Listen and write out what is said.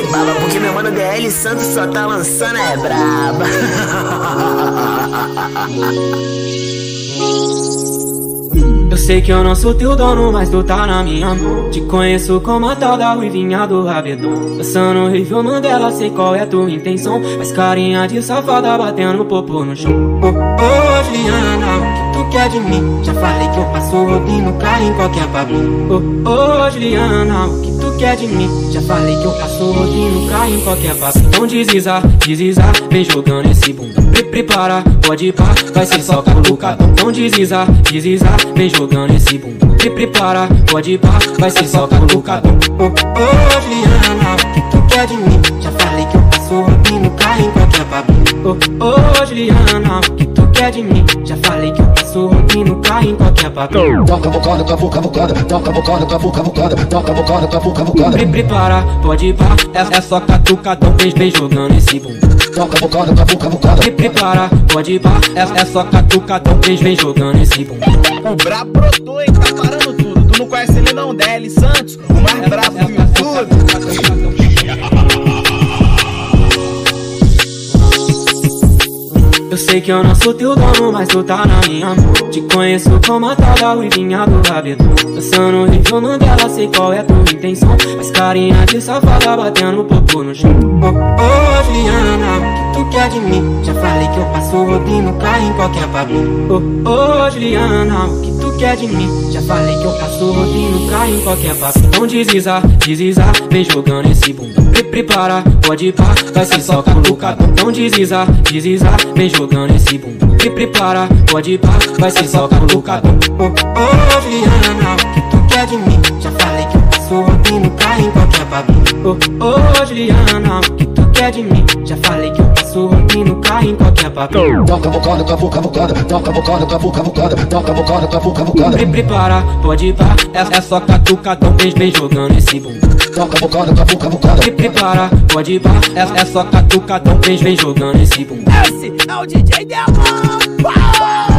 me baba, porque meu mano DL Santos só tá lançando é braba. Eu sei que eu não sou teu dono, mas tu tá na minha mão. Te conheço como a tal da ruivinha do rabetão. Passando o review Mandela, sei qual é tua intenção. Mas carinha de safada batendo popô no chão. Ô, Juliana, o que tu quer de mim? Já falei que eu passo roubinho, cai em qualquer babinho. Ô, Juliana, o que tu quer de mim? Já falei que eu passo roubinho, cai em qualquer babinho. Então deslizar, vem jogando esse bundão. Prepara, pode ir pá, vai ser só colocadão. Então deslizar, vem jogando esse bundão. Prepara, pode ir pá, vai ser só colocadão. Ô, Juliana, o que tu quer de mim? Já falei que eu passo roubinho, cai em qualquer babinho. Ô, Juliana, o que tu quer de mim? Já falei que eu passo roubinho, cai em qualquer babinho. Toca bocada, cavucada, toca bocada, cavucada, toca bocada, cavucada. Prepara, pode ir pá, é só catucadão. Vem jogando esse bundão. Toca bocada, cavucada. Prepara, pode ir pá, é só catucadão. Vem jogando esse bundão. O brabo brotou e tá parando tudo. Tu não conhece ele não, DL Santos, o mais brabo do YouTube. Eu sei que eu não sou teu dono, mas tu tá na minha mão. Te conheço como a tal da ruivinha do rabetão. Passando o review Mandela, sei qual é tua intenção. Mas carinha de safada batendo popô no chão. Ô, Juliana, o que tu quer de mim? Já falei que eu passo roubinho, cai em qualquer babinho. Ô, Juliana, o que tu quer de mim? Já falei que eu passo roubinho, cai em qualquer babinho. Então deslizar, vem jogando esse bundão. Prepara, pode ir pá, vai ser só colocadão. Então deslizar, vem jogando esse bundão. Prepara, pode ir pá, vai ser só colocadão. Ô, Juliana, o que tu quer de mim? Já falei que eu passo roubinho, cai em qualquer babinho. Ô, Juliana, o que tu quer de mim? Já falei que eu passo roubinho, cai em qualquer babinho. Toca bocada, cavucada, toca bocada, cavucada, toca bocada, cavucada. Prepara, pode ir pá, é só catucadão. Vem jogando esse bundão. Toca bocada, cavucada. Prepara, pode ir pá, é só catucadão. Vem jogando esse bundão. Esse é o DJ Demão.